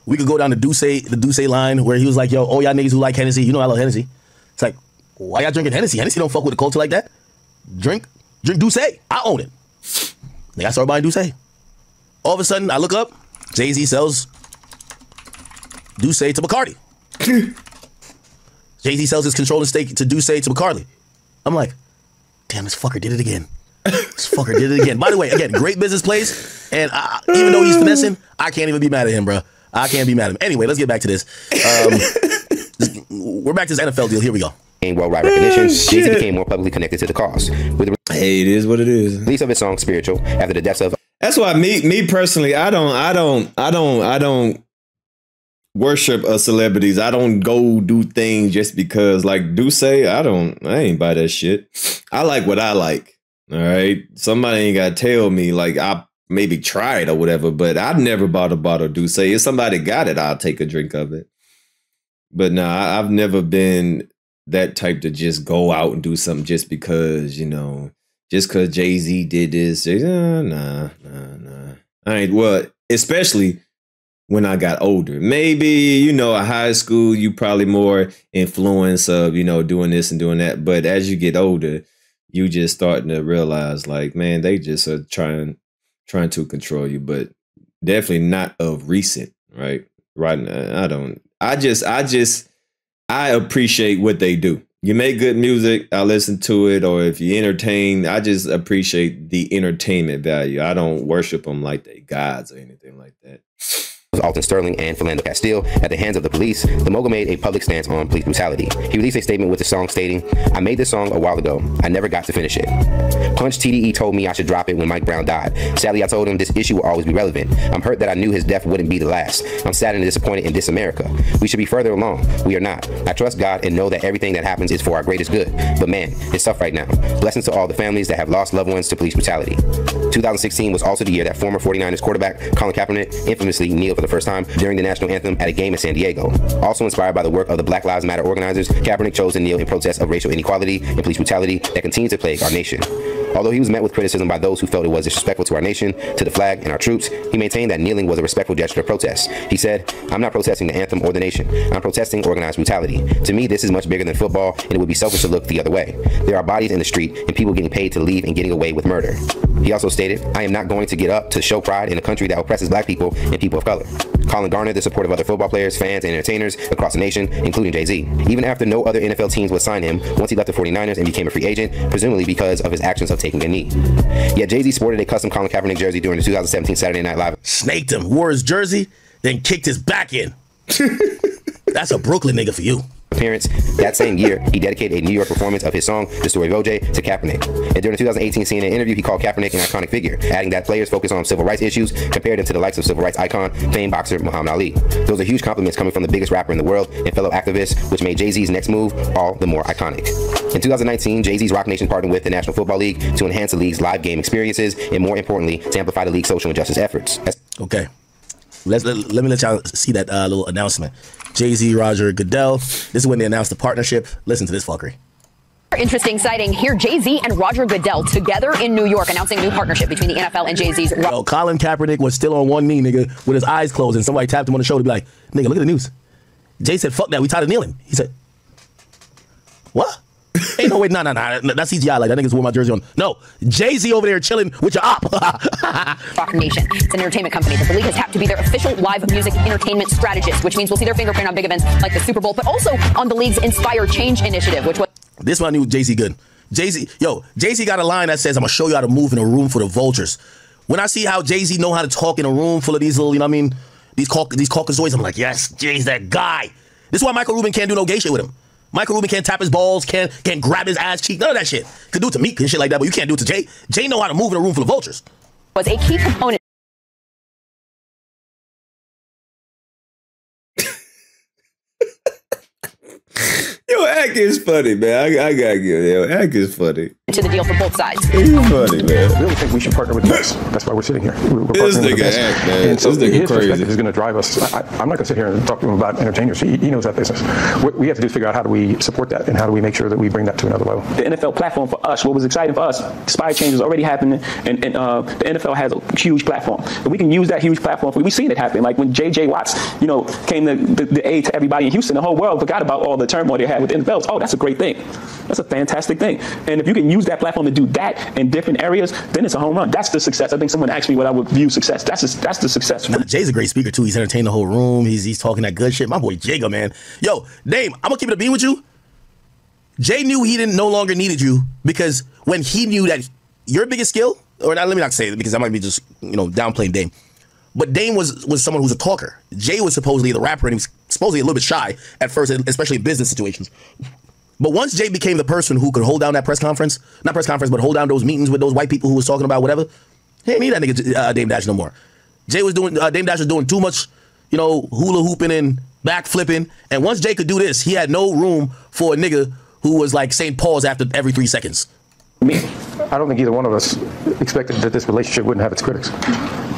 we could go down the Duce line where he was like, yo, all y'all niggas who like Hennessy, you know I love Hennessy. It's like, why y'all drinking Hennessy? Hennessy don't fuck with the culture like that. Drink Duce. I own it. Nigga, I started buying Duce. All of a sudden, I look up, Jay-Z sells Duce to Bacardi. Jay-Z sells his controlling stake to Duce to Bacardi. I'm like, damn, this fucker did it again. This fucker did it again. By the way, again, great business plays. And even though he's finessing, I can't even be mad at him, bro. I can't be mad at him. Anyway, let's get back to this. We're back to this NFL deal. Here we go. Worldwide recognition, Jay-Z became more publicly connected to the cause. With the it is what it is. release of his song "Spiritual" after the deaths of. That's why me personally, I don't worship celebrities. I don't go do things just because, like Duce, I ain't buy that shit. I like what I like. All right, somebody ain't gotta tell me. Like, I maybe try it or whatever, but I never bought a bottle of Duce. If somebody got it, I'll take a drink of it. But nah, I've never been that type to just go out and do something just because, you know, just because Jay-Z did this. Nah. I ain't, well, especially when I got older. Maybe, you know, at high school, you probably more influence of, you know, doing this and doing that. But as you get older, you just starting to realize, like, man, they just are trying to control you. But definitely not of recent, right? Right now, I appreciate what they do. You make good music, I listen to it, or if you entertain, I just appreciate the entertainment value. I don't worship them like they gods or anything like that. Alton Sterling and Philando Castile at the hands of the police, the mogul made a public stance on police brutality. He released a statement with the song stating, "I made this song a while ago. I never got to finish it. Punch TDE told me I should drop it when Mike Brown died. Sadly, I told him this issue will always be relevant. I'm hurt that I knew his death wouldn't be the last. I'm sad and disappointed in this America. We should be further along. We are not. I trust God and know that everything that happens is for our greatest good. But man, it's tough right now. Blessings to all the families that have lost loved ones to police brutality." 2016 was also the year that former 49ers quarterback Colin Kaepernick infamously kneeled for the first time during the national anthem at a game in San Diego. Also inspired by the work of the Black Lives Matter organizers, Kaepernick chose to kneel in protest of racial inequality and police brutality that continues to plague our nation. Although he was met with criticism by those who felt it was disrespectful to our nation, to the flag, and our troops, he maintained that kneeling was a respectful gesture of protest. He said, "I'm not protesting the anthem or the nation. I'm protesting organized brutality. To me, this is much bigger than football, and it would be selfish to look the other way. There are bodies in the street and people getting paid to leave and getting away with murder." He also stated, "I am not going to get up to show pride in a country that oppresses black people and people of color." Colin garnered the support of other football players, fans, and entertainers across the nation, including Jay-Z. Even after no other NFL teams would sign him once he left the 49ers and became a free agent, presumably because of his actions of taking a knee. Yet Jay-Z sported a custom Colin Kaepernick jersey during the 2017 Saturday Night Live. Snaked him, wore his jersey, then kicked his back in. That's a Brooklyn nigga for you. Appearance. That same year, he dedicated a New York performance of his song, The Story of O.J., to Kaepernick. And during the 2018 CNN interview, he called Kaepernick an iconic figure, adding that players focus on civil rights issues, compared him to the likes of civil rights icon, famed boxer Muhammad Ali. Those are huge compliments coming from the biggest rapper in the world and fellow activist, which made Jay-Z's next move all the more iconic. In 2019, Jay-Z's Roc Nation partnered with the National Football League to enhance the league's live game experiences and, more importantly, to amplify the league's social injustice efforts. Okay. Let me let y'all see that little announcement. Jay-Z, Roger Goodell. This is when they announced the partnership. Listen to this fuckery. Interesting sighting here. Jay-Z and Roger Goodell together in New York announcing a new partnership between the NFL and Jay-Z's. Yo, Colin Kaepernick was still on one knee, nigga, with his eyes closed, and somebody tapped him on the shoulder, be like, "Nigga, look at the news." Jay said, "Fuck that, we tired of kneeling." He said, "What?" Ain't no way, nah, that's CGI, like that nigga's wore my jersey on. No, Jay-Z over there chilling with your op. Roc Nation. It's an entertainment company that the league has tapped to be their official live music entertainment strategist, which means we'll see their fingerprint on big events like the Super Bowl, but also on the league's Inspire Change initiative, which was... This one I knew Jay-Z good. Jay-Z got a line that says, "I'm gonna show you how to move in a room full of vultures." When I see how Jay-Z know how to talk in a room full of these little, you know what I mean, these Caucasoids, I'm like, yes, Jay's that guy. This is why Michael Rubin can't do no gay shit with him. Michael Rubin can't tap his balls, can't grab his ass cheek, none of that shit. Could do it to Meek and shit like that, but you can't do it to Jay. Jay know how to move in a room full of vultures. Was a key component. Yo, Ak is funny, man. I gotta give him. Ak is funny. To the deal for both sides. He's funny, man. I really think we should partner with Vince. That's why we're sitting here. We're This partnering with nigga Vince. Ak, man. And so This nigga his crazy. perspective is going to drive us. I'm not going to sit here and talk to him about entertainers. He knows that business. What we have to do is figure out how do we support that and how do we make sure that we bring that to another level. The NFL platform for us, what was exciting for us, spy change is already happening, and the NFL has a huge platform. And we can use that huge platform. We've seen it happen. Like when J.J. Watts, came the aid to everybody in Houston, the whole world forgot about all the turmoil they had with the NFL. Oh, that's a great thing. That's a fantastic thing. And if you can use that platform to do that in different areas, then it's a home run. That's the success. I think someone asked me what I would view success. That's the success. Nah, Jay's a great speaker too. He's entertained the whole room. He's talking that good shit. My boy Jaga, man. Yo, Dame, I'm gonna keep it a bean with you. Jay knew he no longer needed you because when he knew that your biggest skill, or not, let me not say it because I might be just downplaying Dame, but Dame was someone who's a talker. Jay was supposedly the rapper, and he was supposedly a little bit shy at first, especially in business situations. But once Jay became the person who could hold down that not press conference, but hold down those meetings with those white people who was talking about whatever, he ain't need that nigga Dame Dash no more. Dame Dash was doing too much, hula hooping and back flipping. And once Jay could do this, he had no room for a nigga who was like saying pause after every 3 seconds. Me, I don't think either one of us expected that this relationship wouldn't have its critics.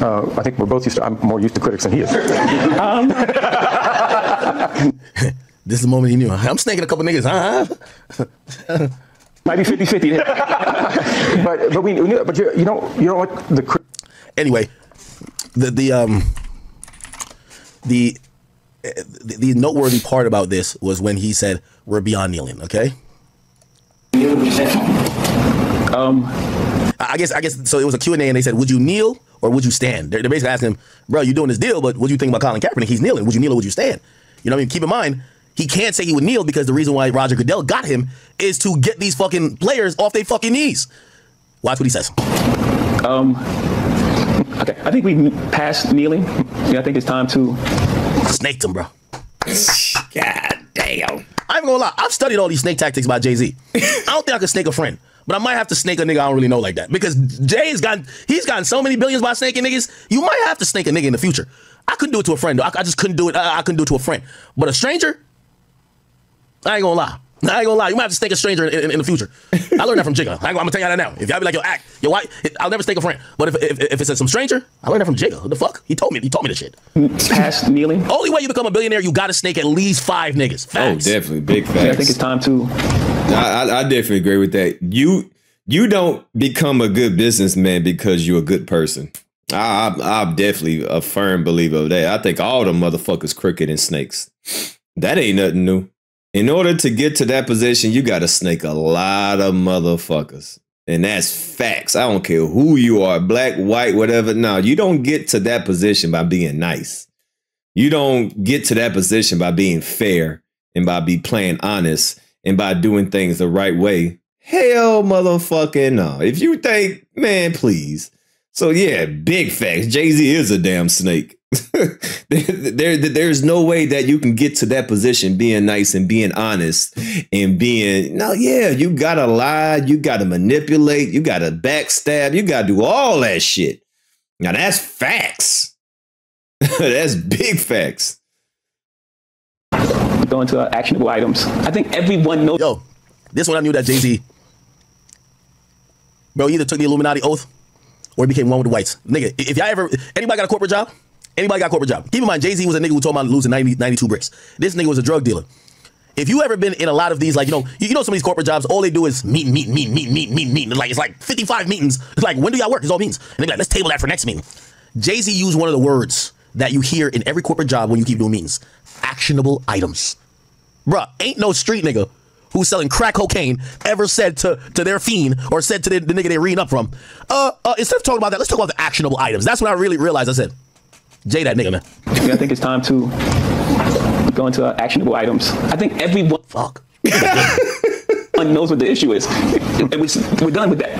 I think we're both I'm more used to critics than he is. This is the moment he knew. I'm snaking a couple niggas, huh? Might be 50-50. but we knew. But you know what Anyway, the noteworthy part about this was when he said we're beyond kneeling. Okay. I guess so. It was a Q&A, and they said, would you kneel or would you stand? They're basically asking him, bro, you're doing this deal, but what do you think about Colin Kaepernick? He's kneeling. Would you kneel or would you stand? You know what I mean? Keep in mind, he can't say he would kneel because the reason why Roger Goodell got him is to get these fucking players off their fucking knees. Watch what he says. Okay, I think we passed kneeling. I think it's time to snake him, bro. God damn. I ain't gonna lie. I've studied all these snake tactics by Jay-Z. I don't think I could snake a friend, but I might have to snake a nigga I don't really know like that because he's gotten so many billions by snaking niggas. You might have to snake a nigga in the future. I couldn't do it to a friend though. I just couldn't do it. I couldn't do it to a friend, but a stranger, I ain't gonna lie. You might have to snake a stranger in the future. I learned that from Jigga. I'm gonna tell you that now. If y'all be like, yo, why? I'll never snake a friend. But if it's some stranger, I learned that from Jigga. What the fuck? He told me this shit. Past kneeling. Only way you become a billionaire, you gotta snake at least 5 niggas. Facts. Oh, definitely. Big facts. I think it's time to. I definitely agree with that. You don't become a good businessman because you're a good person. I'm definitely a firm believer of that. I think all the motherfuckers crooked and snakes. That ain't nothing new. In order to get to that position, you got to snake a lot of motherfuckers. And that's facts. I don't care who you are, black, white, whatever. No, you don't get to that position by being nice. You don't get to that position by being fair and by playing honest and by doing things the right way. Hell motherfucking no. If you think, man, please. So yeah, big facts. Jay-Z is a damn snake. There's no way that you can get to that position being nice and being honest and you gotta lie, you gotta manipulate, you gotta backstab, you gotta do all that shit. Now that's facts. That's big facts. Go into actionable items. I think everyone knows. Yo, this one I knew that Jay-Z, bro, either took the Illuminati oath or he became one with the whites. Nigga, if anybody got a corporate job? Anybody got a corporate job? Keep in mind, Jay-Z was a nigga who told me about losing 92 bricks. This nigga was a drug dealer. If you ever been in a lot of these, like, some of these corporate jobs, all they do is meet. Like, it's like 55 meetings. It's like, when do y'all work? It's all meetings. And they be like, let's table that for next meeting. Jay-Z used one of the words that you hear in every corporate job when you keep doing meetings. Actionable items. Bruh, ain't no street nigga who's selling crack cocaine ever said to their fiend or said to the nigga they're reading up from, instead of talking about that, let's talk about the actionable items. That's when I really realized. I said, Jay, that nigga, man. I think it's time to go into actionable items. I think everyone knows what the issue is. We're done with that.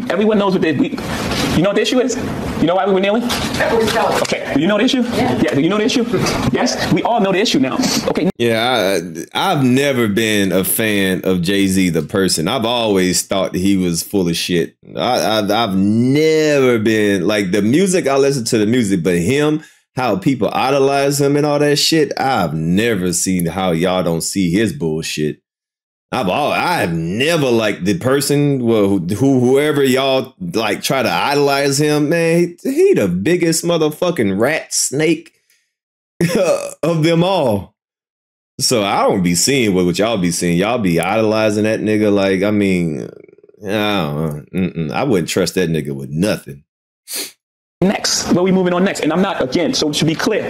Everyone knows what you know what the issue is? You know why we were kneeling? Okay. Do you know the issue? Yeah. Do you know the issue? Yes. We all know the issue now. Okay. Yeah, I've never been a fan of Jay-Z the person. I've always thought that he was full of shit. I've never been like the music. I listen to the music, but him, how people idolize him and all that shit. I've never seen how y'all don't see his bullshit. I've never liked the person whoever y'all like try to idolize him, man. He the biggest motherfucking rat snake of them all. So I don't be seeing what y'all be seeing. Y'all be idolizing that nigga. Like, I mean, I wouldn't trust that nigga with nothing. Next, where we moving on next? And I'm not, again, so it should be clear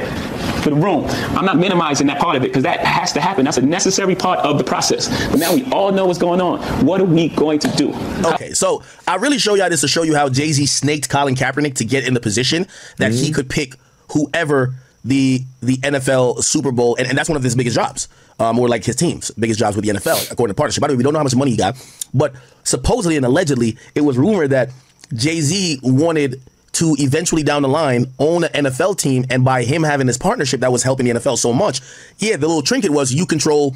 for the room, I'm not minimizing that part of it because that has to happen. That's a necessary part of the process. But now we all know what's going on. What are we going to do? Okay, so I really show y'all this to show you how Jay-Z snaked Colin Kaepernick to get in the position that he could pick whoever the NFL Super Bowl, and that's one of his biggest jobs, or like his team's biggest jobs with the NFL, according to partnership. By the way, we don't know how much money he got, but supposedly and allegedly, it was rumored that Jay-Z wanted to eventually down the line own an NFL team, and by him having this partnership that was helping the NFL so much, the little trinket was you control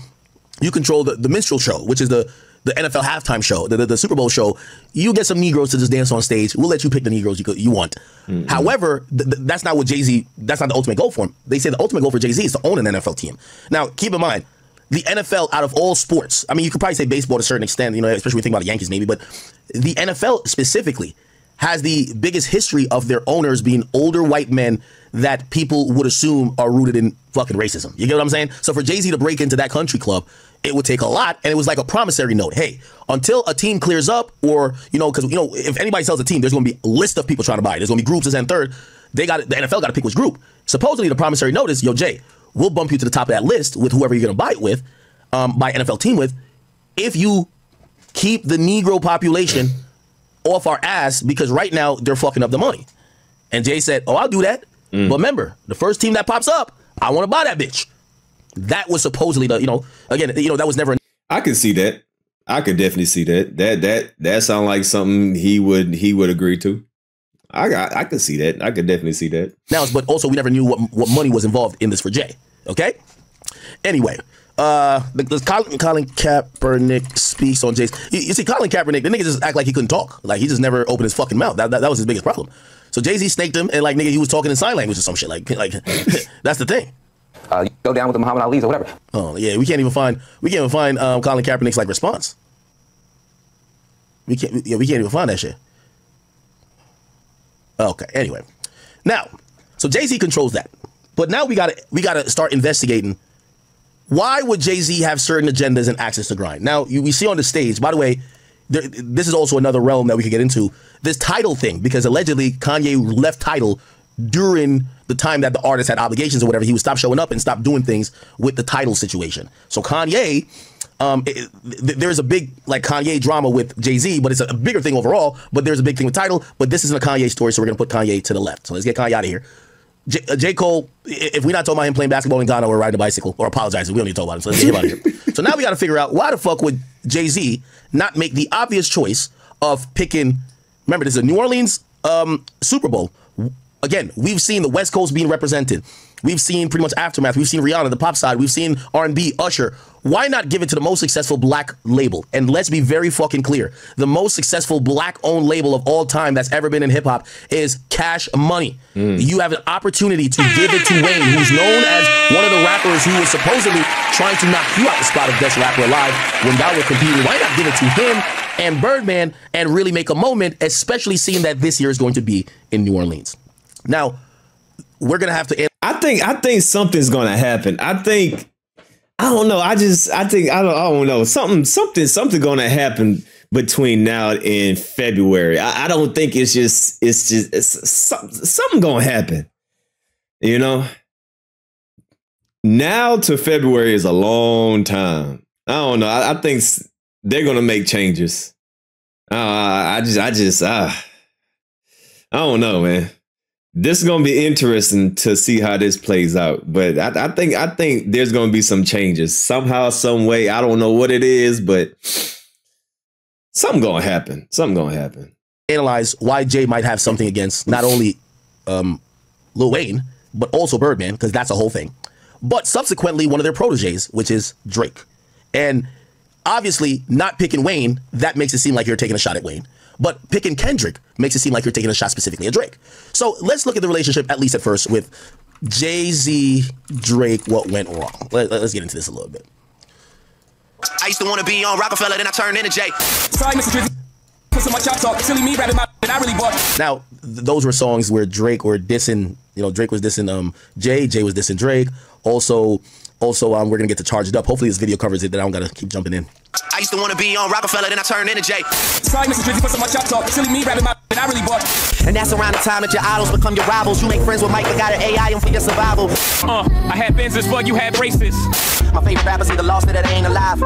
the minstrel show, which is the NFL halftime show, the Super Bowl show. You get some Negroes to just dance on stage. We'll let you pick the Negroes you want. However, that's not what Jay-Z, that's not the ultimate goal for him. They say the ultimate goal for Jay-Z is to own an NFL team. Now, keep in mind, the NFL, out of all sports, I mean, you could probably say baseball to a certain extent, you know, especially when you think about the Yankees maybe, but the NFL specifically has the biggest history of their owners being older white men that people would assume are rooted in fucking racism. You get what I'm saying? So for Jay-Z to break into that country club, it would take a lot, and it was like a promissory note. Hey, until a team clears up, or, you know, because, you know, if anybody sells a team, there's going to be a list of people trying to buy it. There's going to be groups, and third. The NFL got to pick which group. Supposedly, the promissory note is, yo, Jay, we'll bump you to the top of that list with whoever you're going to buy it with, buy NFL team with, if you keep the Negro population off our ass, because right now they're fucking up the money. And Jay said, oh, I'll do that. But remember, the first team that pops up, I want to buy that bitch. That was supposedly the, you know, again, you know, that was never. I can see that. I could definitely see that. That sounds like something he would agree to. I could see that. I could definitely see that. Now, but also we never knew what money was involved in this for Jay. Okay. Anyway, Colin Kaepernick speaks on Jay's. You see, Colin Kaepernick, the nigga just act like he couldn't talk. Like, he just never opened his fucking mouth. That was his biggest problem. So Jay-Z snaked him, and like, nigga, he was talking in sign language or some shit. Like that's the thing. You go down with the Muhammad Ali's or whatever. Oh yeah, we can't even find Colin Kaepernick's like response. We can't even find that shit. Okay, anyway. Now, so Jay-Z controls that. But now we gotta start investigating, why would Jay-Z have certain agendas and access to grind? Now, we see on the stage, by the way, this is also another realm that we could get into, this title thing, because allegedly Kanye left Tidal during the time that the artist had obligations or whatever. He would stop showing up and stop doing things with the Tidal situation. So Kanye, there's a big like Kanye drama with Jay-Z, but it's a bigger thing overall, but there's a big thing with Tidal, but this isn't a Kanye story, so we're gonna put Kanye to the left. So let's get Kanye out of here. J. Cole, if we're not talking about him playing basketball in Ghana or riding a bicycle or apologizing, we don't need to talk about him, so let's get him out of here. So now we got to figure out, why the fuck would Jay-Z not make the obvious choice of picking, remember, this is a New Orleans Super Bowl. Again, we've seen the West Coast being represented. We've seen pretty much Aftermath. We've seen Rihanna, the pop side. We've seen R&B, Usher. Why not give it to the most successful black label? And let's be very fucking clear. The most successful black-owned label of all time that's ever been in hip-hop is Cash Money. You have an opportunity to give it to Wayne, who's known as one of the rappers who was supposedly trying to knock you out the spot of best rapper alive when y'all were competing. Why not give it to him and Birdman and really make a moment, especially seeing that this year is going to be in New Orleans? Now, we're going to have to... I think something's gonna happen. I don't know. I don't know. Something gonna happen between now and February. I don't think it's something gonna happen. You know, now to February is a long time. I don't know. I think they're gonna make changes. I don't know, man. This is gonna be interesting to see how this plays out, but I think there's gonna be some changes somehow, some way. I don't know what it is, but something gonna happen. Something gonna happen. Analyze why Jay might have something against not only Lil Wayne, but also Birdman, because that's a whole thing. But subsequently, one of their proteges, which is Drake, and obviously not picking Wayne, that makes it seem like you're taking a shot at Wayne. But picking Kendrick makes it seem like you're taking a shot specifically at Drake. So let's look at the relationship, at least at first, with Jay-Z, Drake, what went wrong. Let's get into this a little bit. I used to want to be on Rockefeller, then I turned into Jay. Sorry, Mr. Drizzy. Put some my chop talk. Silly me rapping my that I really bought. Now, those were songs where Drake were dissing, you know, Drake was dissing Jay was dissing Drake. Also, we're gonna get to Charge It Up. Hopefully this video covers it, then I don't gotta keep jumping in. I used to want to be on Rockefeller, then I turned into Jay. Sorry, Mr. Drizzy. Put some my chop talk. Silly me rapping my that I really bought. And that's around the time that your idols become your rivals. You make friends with Mike, but got an AI and for your survival. I had Benz's, but you had braces. My favorite rappers either lost it or they ain't alive.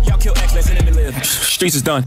Y'all kill X, let me live. Streets is done.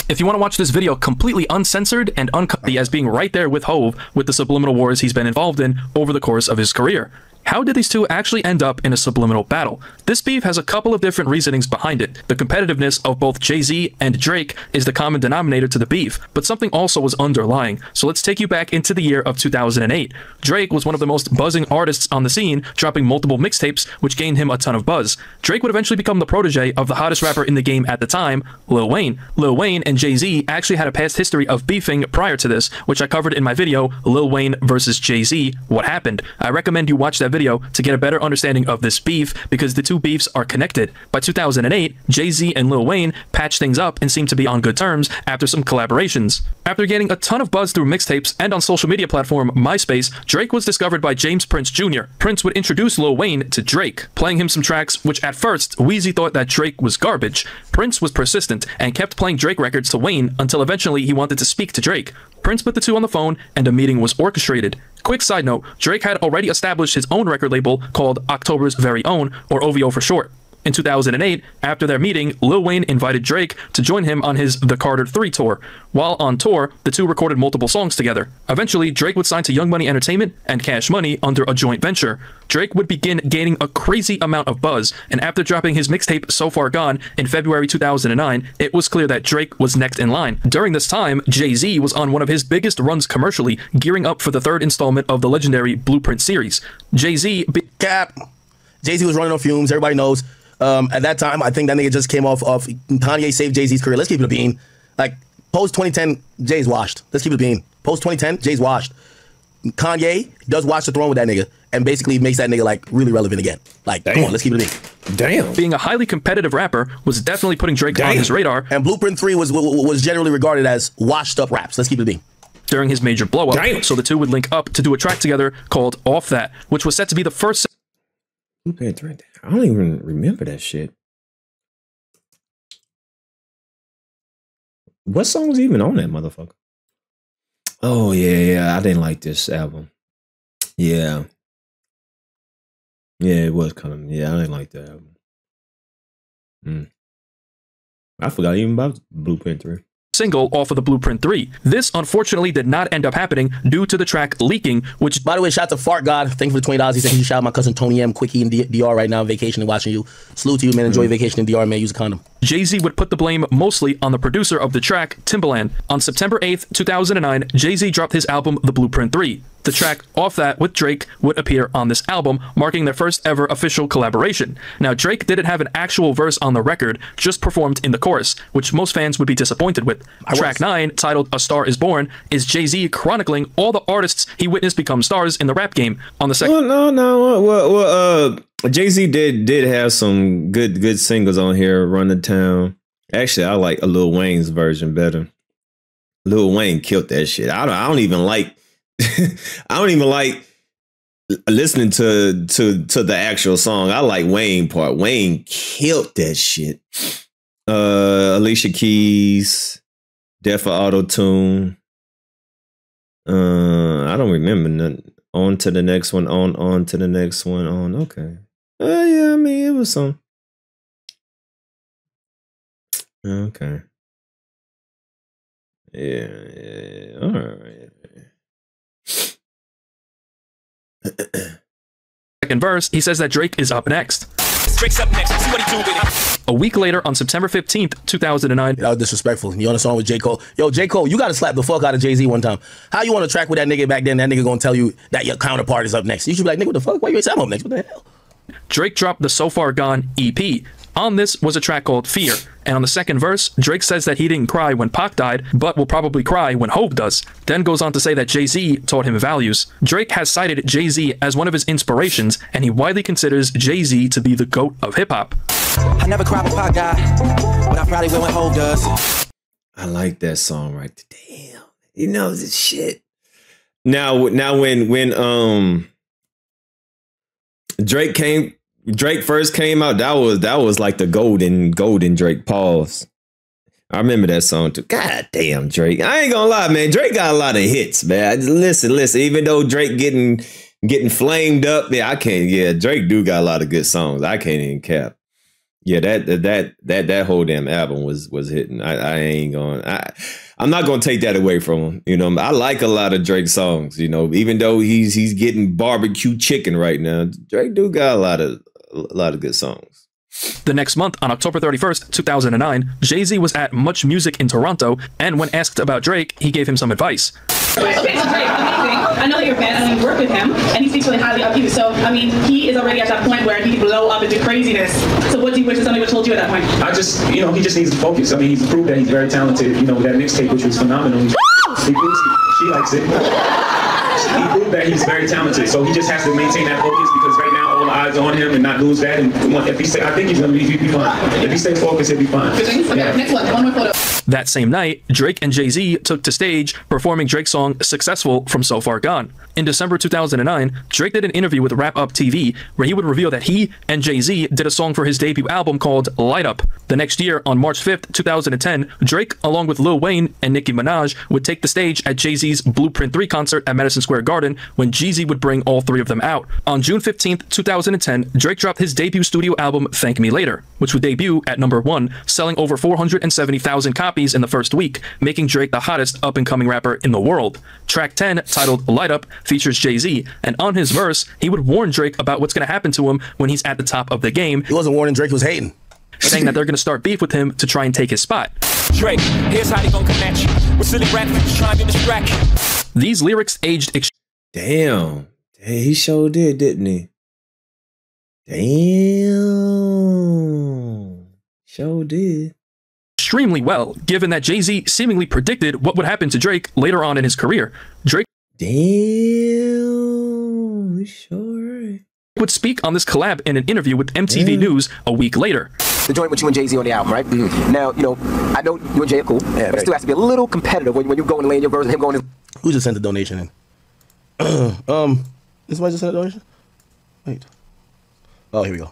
If you want to watch this video completely uncensored and uncut as being right there with Hove with the subliminal wars he's been involved in over the course of his career. How did these two actually end up in a subliminal battle? This beef has a couple of different reasonings behind it. The competitiveness of both Jay-Z and Drake is the common denominator to the beef, but something also was underlying. So let's take you back into the year of 2008. Drake was one of the most buzzing artists on the scene, dropping multiple mixtapes, which gained him a ton of buzz. Drake would eventually become the protege of the hottest rapper in the game at the time, Lil Wayne. Lil Wayne and Jay-Z actually had a past history of beefing prior to this, which I covered in my video, Lil Wayne versus Jay-Z, What Happened. I recommend you watch that video to get a better understanding of this beef because the two beefs are connected. By 2008, Jay-Z and Lil Wayne patched things up and seemed to be on good terms after some collaborations. After gaining a ton of buzz through mixtapes and on social media platform MySpace, Drake was discovered by James Prince Jr. Prince would introduce Lil Wayne to Drake, playing him some tracks which at first Weezy thought that Drake was garbage. Prince was persistent and kept playing Drake records to Wayne until eventually he wanted to speak to Drake. Prince put the two on the phone and a meeting was orchestrated. Quick side note, Drake had already established his own record label called October's Very Own, or OVO for short. In 2008, after their meeting, Lil Wayne invited Drake to join him on his The Carter 3 tour. While on tour, the two recorded multiple songs together. Eventually, Drake would sign to Young Money Entertainment and Cash Money under a joint venture. Drake would begin gaining a crazy amount of buzz, and after dropping his mixtape So Far Gone in February 2009, it was clear that Drake was next in line. During this time, Jay-Z was on one of his biggest runs commercially, gearing up for the third installment of the legendary Blueprint series. Jay-Z was running on fumes, everybody knows. At that time, I think that nigga just came off Kanye saved Jay-Z's career. Let's keep it a bean. Like, post 2010, Jay's washed. Let's keep it a bean. Post 2010, Jay's washed. Kanye does watch the throne with that nigga and basically makes that nigga like really relevant again. Like, damn. Come on, let's keep it a bean. Damn. Being a highly competitive rapper was definitely putting Drake on his radar. And Blueprint 3 was generally regarded as washed up raps. Let's keep it a bean. During his major blow up, so the two would link up to do a track together called Off That, which was set to be the first. Blueprint 3. I don't even remember that shit. What song was even on that motherfucker? Oh, yeah. I didn't like this album. Yeah. Yeah, it was kind of, yeah, I didn't like that album. I forgot even about Blueprint 3. Single off of the Blueprint 3. This unfortunately did not end up happening due to the track leaking, which, by the way, shout out to Fart God. Thank you for the $20. He said he shout out my cousin Tony M, Quickie in DR right now, vacation and watching you. Salute to you, man. Enjoy your vacation in DR, man. Use a condom. Jay-Z would put the blame mostly on the producer of the track, Timbaland. On September 8th, 2009, Jay-Z dropped his album, The Blueprint 3. The track Off That with Drake would appear on this album, marking their first ever official collaboration. Now, Drake didn't have an actual verse on the record, just performed in the chorus, which most fans would be disappointed with. Track 9, titled A Star Is Born, is Jay-Z chronicling all the artists he witnessed become stars in the rap game. On the second... Well, Jay-Z did have some good singles on here, Run the Town. Actually, I like Lil Wayne's version better. Lil Wayne killed that shit. I don't even like I don't even like listening to the actual song. I like Wayne part. Wayne killed that shit. Alicia Keys, Death for Auto Tune. I don't remember none. On to the next one. On to the next one. On. Okay. Yeah. I mean, it was some. Okay. Yeah. All right. Second verse, he says that Drake is up next. Drake's up next. See what he do with it. A week later, on September 15th, 2009. That was disrespectful. You on a song with J. Cole. Yo, J. Cole, you got to slap the fuck out of Jay-Z one time. How you on a track with that nigga back then? That nigga gonna tell you that your counterpart is up next. You should be like, nigga, what the fuck? Why you ain't say I'm up next? What the hell? Drake dropped the So Far Gone EP. On this was a track called Fear, and on the second verse, Drake says that he didn't cry when Pac died, but will probably cry when Hov does. Then goes on to say that Jay-Z taught him values. Drake has cited Jay-Z as one of his inspirations, and he widely considers Jay-Z to be the GOAT of hip-hop. I never cry when Pac died, but I probably will when Hov does. I like that song right there. Damn. You know this shit. Now when Drake first came out, that was like the golden Drake. Pause. I remember that song too. God damn, Drake. I ain't gonna lie, man. Drake got a lot of hits, man. Listen. Even though Drake getting flamed up, yeah, I can't. Yeah, Drake do got a lot of good songs. I can't even cap. Yeah, that whole damn album was hitting. I ain't going. I'm not gonna take that away from him. You know, I like a lot of Drake songs. You know, even though he's getting barbecue chicken right now, Drake do got a lot of good songs. The next month, on October 31st, 2009, Jay-Z was at Much Music in Toronto, and when asked about Drake, he gave him some advice. Okay, so Drake, amazing. I know that you're a fan, and you work with him, and he speaks really highly of you. So, I mean, he is already at that point where he can blow up and do craziness. So what do you wish somebody would have told you at that point? I just, he just needs to focus. I mean, he's proved that he's very talented. You know, that mixtape, which was phenomenal. She likes it. He proved that he's very talented. So he just has to maintain that focus because right now all the eyes are on him and not lose that. And if he stay, I think he'll be fine. If he stays focused, he'll be fine. Okay, yeah. Next one more photo. That same night, Drake and Jay-Z took to stage performing Drake's song Successful from So Far Gone. In December 2009, Drake did an interview with Wrap Up TV where he would reveal that he and Jay-Z did a song for his debut album called Light Up. The next year, on March 5th, 2010, Drake, along with Lil Wayne and Nicki Minaj, would take the stage at Jay-Z's Blueprint 3 concert at Madison Square Garden when Jeezy would bring all three of them out. On June 15th, 2010, Drake dropped his debut studio album Thank Me Later, which would debut at number 1, selling over 470,000 copies in the first week, making Drake the hottest up-and-coming rapper in the world. Track 10, titled Light Up, features Jay-Z, and on his verse, he would warn Drake about what's going to happen to him when he's at the top of the game. He wasn't warning Drake, he was hating. Saying that they're going to start beef with him to try and take his spot. Drake, here's how they gonna come at you. With silly rap, trying to distract you. These lyrics aged Damn. He sure did, didn't he? Damn. Sure did. Extremely well, given that Jay-Z seemingly predicted what would happen to Drake later on in his career. Drake Sure. would speak on this collab in an interview with MTV News a week later. The joint with you and Jay-Z on the album, right? Mm-hmm. Now, I know you and Jay are cool, but it still has to be a little competitive when you go and lay in your verse and him going in. Who just sent the donation in? This somebody just sent a donation? Wait. Oh, here we go.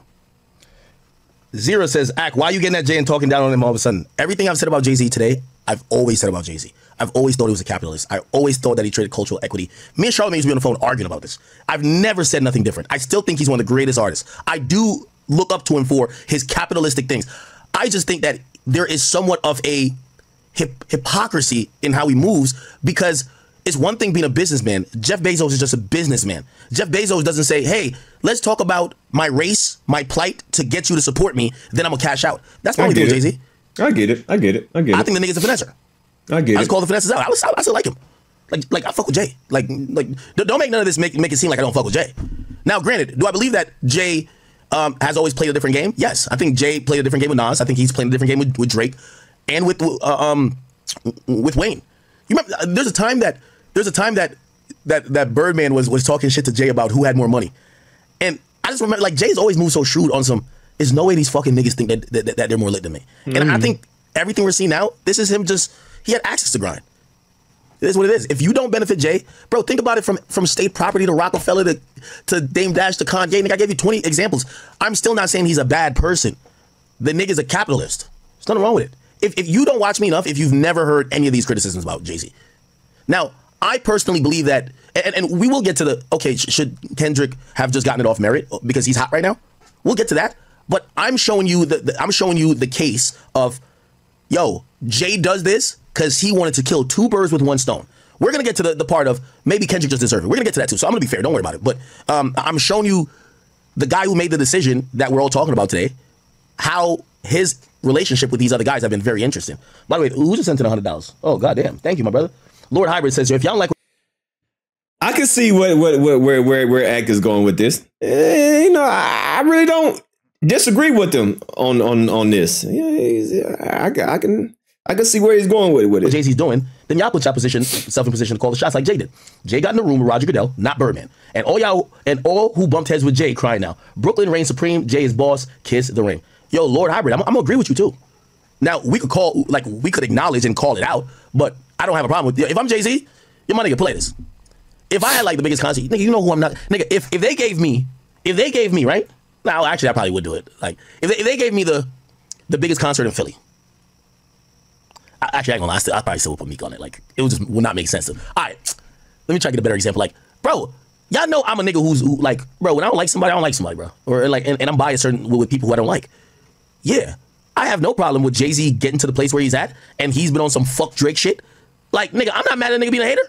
Zero says, Ak, why are you getting at Jay and talking down on him all of a sudden? Everything I've said about Jay-Z today, I've always said about Jay-Z. I've always thought he was a capitalist. I always thought that he traded cultural equity. Me and Charlamagne used to be on the phone arguing about this. I've never said nothing different. I still think he's one of the greatest artists. I do look up to him for his capitalistic things. I just think that there is somewhat of a hypocrisy in how he moves, because it's one thing being a businessman. Jeff Bezos is just a businessman. Jeff Bezos doesn't say, hey, let's talk about my race, my plight to get you to support me, then I'm gonna cash out. That's what we do with Jay-Z. I get it. I think the nigga's a finesser. I just call the finesses out. I still like him. Like I fuck with Jay. Like don't make none of this make it seem like I don't fuck with Jay. Now, granted, do I believe that Jay has always played a different game? Yes. I think Jay played a different game with Nas. I think he's playing a different game with Drake and with Wayne. You remember there's a time that Birdman was talking shit to Jay about who had more money. And I just remember, like, Jay's always moved so shrewd on some, there's no way these fucking niggas think that they're more lit than me. And I think everything we're seeing now, this is him just, he had access to grind. It is what it is. If you don't benefit Jay, bro, think about it from state property to Rockefeller to Dame Dash to Kanye. Nigga, I gave you 20 examples. I'm still not saying he's a bad person. The nigga's a capitalist. There's nothing wrong with it. If you don't watch me enough, if you've never heard any of these criticisms about Jay-Z. Now, I personally believe that, and we will get to the, okay, should Kendrick have just gotten it off merit because he's hot right now? We'll get to that. But I'm showing you the case of, yo, Jay does this because he wanted to kill two birds with one stone. We're going to get to the part of maybe Kendrick just deserved it. We're going to get to that too. So I'm going to be fair. Don't worry about it. But I'm showing you the guy who made the decision that we're all talking about today, how his relationship with these other guys have been very interesting. By the way, who just sent in $100? Oh, goddamn. Thank you, my brother. Lord Hybrid says, if y'all don't like, I can see where Ak is going with this. I really don't. disagree with him on this. Yeah, I can see where he's going with it. What Jay-Z's doing, then y'all put y'all self in position to call the shots like Jay did. Jay got in the room with Roger Goodell, not Birdman. And all who bumped heads with Jay crying now. Brooklyn reigns supreme, Jay is boss, kiss the ring. Yo, Lord Hybrid, I'm gonna agree with you too. Now, we could acknowledge and call it out, but I don't have a problem with it. If I'm Jay-Z, you my nigga, play this. If I had like the biggest concert, nigga, you know who I'm not. Nigga, if they gave me, right? Now, actually, I probably would do it. Like, if they gave me the biggest concert in Philly, actually, I ain't gonna lie, I probably still would put Meek on it. Like, it would not make sense to. All right, let me try to get a better example. Like, bro, y'all know I'm a nigga who like, bro, when I don't like somebody, I don't like somebody, bro. Or like, and I'm biased with people who I don't like. Yeah, I have no problem with Jay-Z getting to the place where he's at, and he's been on some fuck Drake shit. Like, nigga, I'm not mad at a nigga being a hater.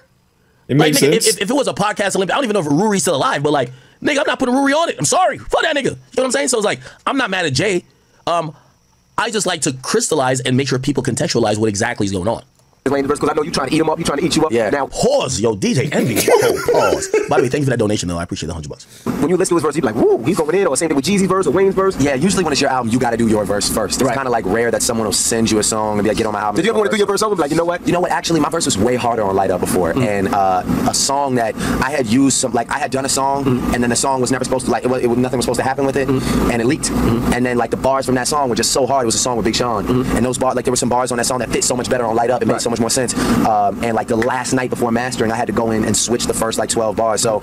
It makes sense. If it was a podcast Olympic, I don't even know if Ruri's still alive, but like, nigga, I'm not putting Ruri on it. I'm sorry. Fuck that nigga. You know what I'm saying? So it's like, I'm not mad at Jay. I just like to crystallize and make sure people contextualize what exactly is going on. Because I know you trying to eat him up, you trying to eat you up. Yeah. Now, pause, yo, DJ Envy. Pause. By the way, thank you for that donation, though. I appreciate the $100. When you listen to his verse, you be like, woo, he's going in, or same thing with Jeezy's verse or Wayne's verse. Yeah, usually when it's your album, you got to do your verse first. It's kind of like rare that someone will send you a song and be like, get on my album. Did you ever want to do your verse over? Like, you know what? You know what? Actually, my verse was way harder on Light Up before, and a song that I had used I had done a song, and then the song was never supposed to nothing was supposed to happen with it, and it leaked. And then like the bars from that song were just so hard. It was a song with Big Sean, and those bars, like there were some bars on that song that fit so much better on Light Up. It made so much more sense. And like the last night before mastering, I had to go in and switch the first like 12 bars. So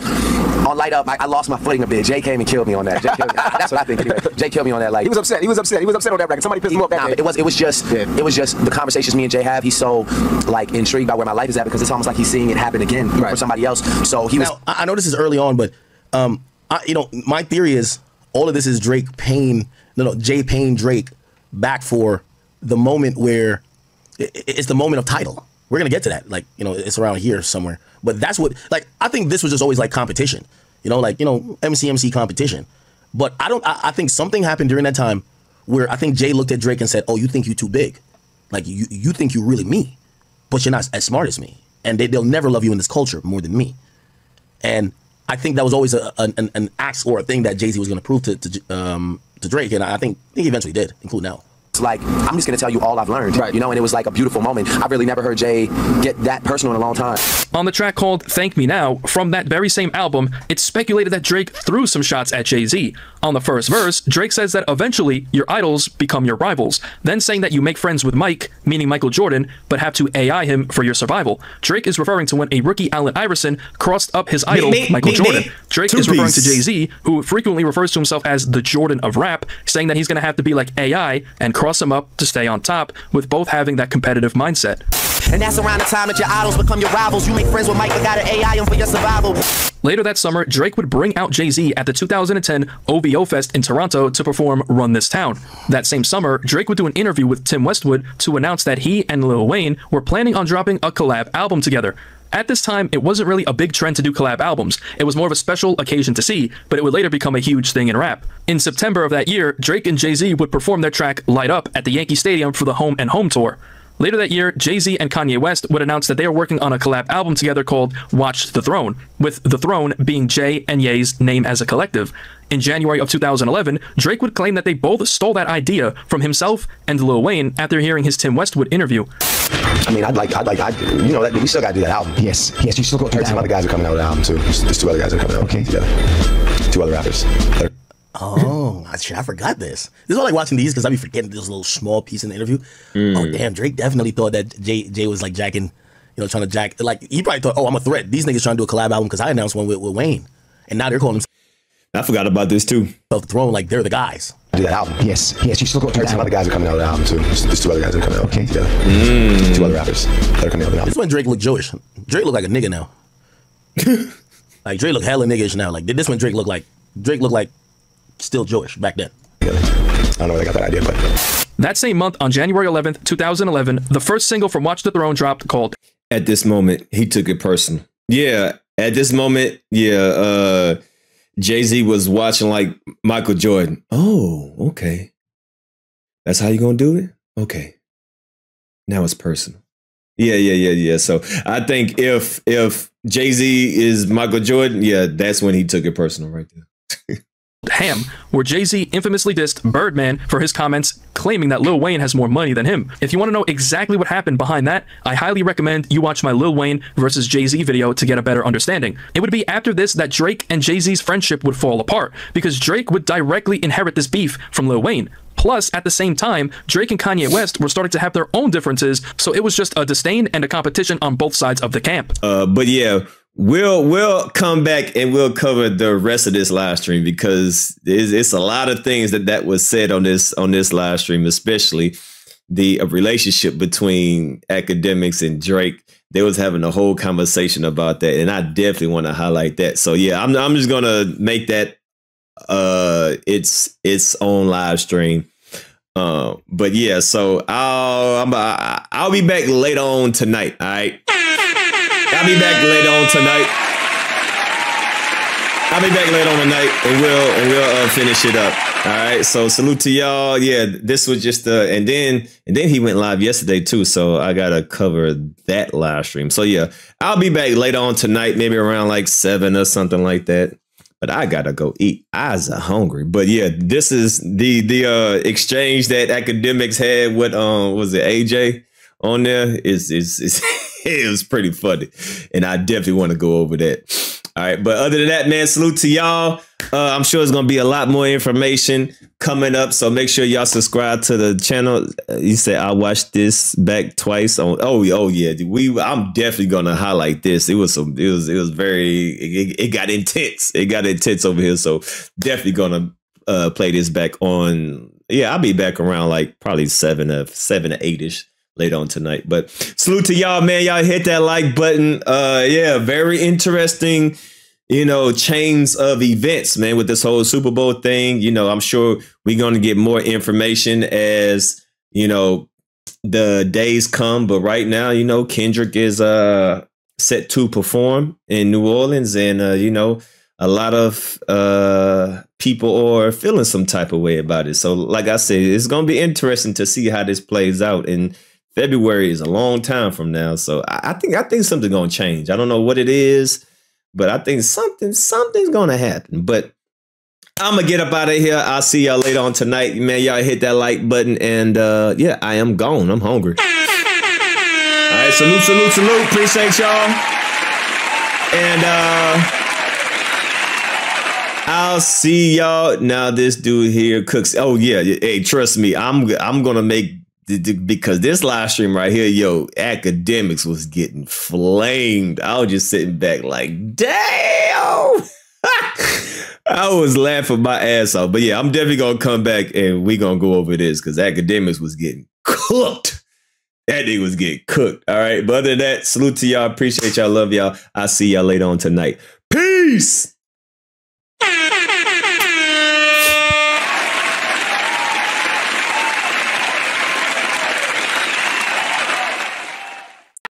on Light Up, I lost my footing a bit. Jay came and killed me on that. That's what I think. Anyway. Jay killed me on that. Like he was upset. He was upset on that record. Somebody pissed him off that day. It was just the conversations me and Jay have. He's so like intrigued by where my life is at because it's almost like he's seeing it happen again for somebody else. So he was. Now, I know this is early on, but my theory is all of this is Jay paying Drake back for the moment where it's the moment of Tidal. We're gonna get to that, it's around here somewhere. But that's what, I think this was just always like competition, MC competition. But I think something happened during that time where I think Jay looked at Drake and said, "Oh, you think you too big, like you think you really me, but you're not as smart as me, and they'll never love you in this culture more than me." And I think that was always an axe or a thing that Jay-Z was gonna prove to Drake, and I think he eventually did, including now. Like, I'm just gonna tell you all I've learned, and it was like a beautiful moment. I've really never heard Jay get that personal in a long time. On the track called Thank Me Now, from that very same album, it's speculated that Drake threw some shots at Jay-Z. On the first verse, Drake says that eventually your idols become your rivals, then saying that you make friends with Mike, meaning Michael Jordan, but have to AI him for your survival. Drake is referring to when a rookie Allen Iverson crossed up his idol, Michael Jordan. Drake is referring to Jay-Z, who frequently refers to himself as the Jordan of rap, saying that he's gonna have to be like AI and cross him up to stay on top, with both having that competitive mindset. And that's around the time that your idols become your rivals. You make friends with Mike, but gotta AI him for your survival. Later that summer, Drake would bring out Jay-Z at the 2010 OVO Fest in Toronto to perform Run This Town. That same summer, Drake would do an interview with Tim Westwood to announce that he and Lil Wayne were planning on dropping a collab album together. At this time, it wasn't really a big trend to do collab albums. It was more of a special occasion to see, but it would later become a huge thing in rap. In September of that year, Drake and Jay-Z would perform their track Light Up at the Yankee Stadium for the Home and Home tour. Later that year, Jay-Z and Kanye West would announce that they are working on a collab album together called Watch the Throne, with the Throne being Jay and Ye's name as a collective. In January of 2011, Drake would claim that they both stole that idea from himself and Lil Wayne after hearing his Tim Westwood interview. I mean, we still gotta do that album. Yes, you still got to do that. Some other guys are coming out with the album too. There's two other guys that are coming out together. Two other rappers. Oh, I forgot this. This is why I like watching these, because I be forgetting this little small piece in the interview. Oh, damn, Drake definitely thought that Jay was like jacking, trying to jack. Like, he probably thought, oh, I'm a threat. These niggas trying to do a collab album because I announced one with Wayne. And now they're calling themselves. I forgot about this too. The Throne, like they're the guys. Do that album. Yes, you still got to do that. Some other guys are coming out with the album too. There's two other guys that are coming out together. Two other rappers that are coming out with the album. This is when Drake looked Jewish. Drake look like a nigga now. Like, Drake look hella niggish now. Like, this one Drake looked like still Jewish back then. I don't know where they got that idea, but. That same month, on January 11th, 2011, the first single from Watch the Throne dropped called At This Moment, he took it personal. Yeah, at this moment, Jay-Z was watching like Michael Jordan. Oh, okay. That's how you gonna do it? Okay. Now it's personal. Yeah. So I think if Jay-Z is Michael Jordan, that's when he took it personal right there. Ham, where Jay-Z infamously dissed Birdman for his comments claiming that Lil Wayne has more money than him. If you want to know exactly what happened behind that, I highly recommend you watch my Lil Wayne versus Jay-Z video to get a better understanding. It would be after this that Drake and Jay-Z's friendship would fall apart, because Drake would directly inherit this beef from Lil Wayne. Plus, at the same time, Drake and Kanye West were starting to have their own differences, so it was just a disdain and a competition on both sides of the camp. But yeah, we'll come back and we'll cover the rest of this live stream, because it's a lot of things that was said on this live stream, especially the relationship between Akademiks and Drake. They was having a whole conversation about that, and I definitely want to highlight that. So yeah, I'm just gonna make that its own live stream. But yeah, so I'll be back later on tonight. All right, I'll be back later on tonight. And we'll finish it up. All right, so salute to y'all. Yeah, this was just and then he went live yesterday too, so I gotta cover that live stream. So yeah, I'll be back later on tonight, maybe around like 7 or something like that. But I gotta go eat. Eyes are hungry. But yeah, this is the exchange that Akademiks had with was it AJ on there. It was pretty funny, and I definitely want to go over that. All right, but other than that, man, salute to y'all. I'm sure it's gonna be a lot more information coming up, so make sure y'all subscribe to the channel. You said I watched this back twice on. Oh yeah, I'm definitely gonna highlight this. It was very. It got intense. It got intense over here, so definitely gonna play this back on. Yeah, I'll be back around like probably 7 to 8ish. Later on tonight. But salute to y'all, man. Y'all hit that like button. Yeah, very interesting, chains of events, man, with this whole Super Bowl thing. I'm sure we're going to get more information as, the days come. But right now, Kendrick is set to perform in New Orleans. And, a lot of people are feeling some type of way about it. So like I said, it's going to be interesting to see how this plays out. And February is a long time from now, so I think something's gonna change. I don't know what it is, but I think something's gonna happen. But I'm gonna get up out of here. I'll see y'all later on tonight, man. Y'all hit that like button, and yeah, I am gone. I'm hungry. All right, salute. Appreciate y'all, and I'll see y'all. Now this dude here cooks. Oh yeah, hey, trust me, I'm gonna make. Because this live stream right here, Akademiks was getting flamed. I was just sitting back like, damn. I was laughing my ass off. But yeah, I'm definitely going to come back and we going to go over this because Akademiks was getting cooked. That nigga was getting cooked. All right. But other than that, salute to y'all. Appreciate y'all. Love y'all. I'll see y'all later on tonight. Peace.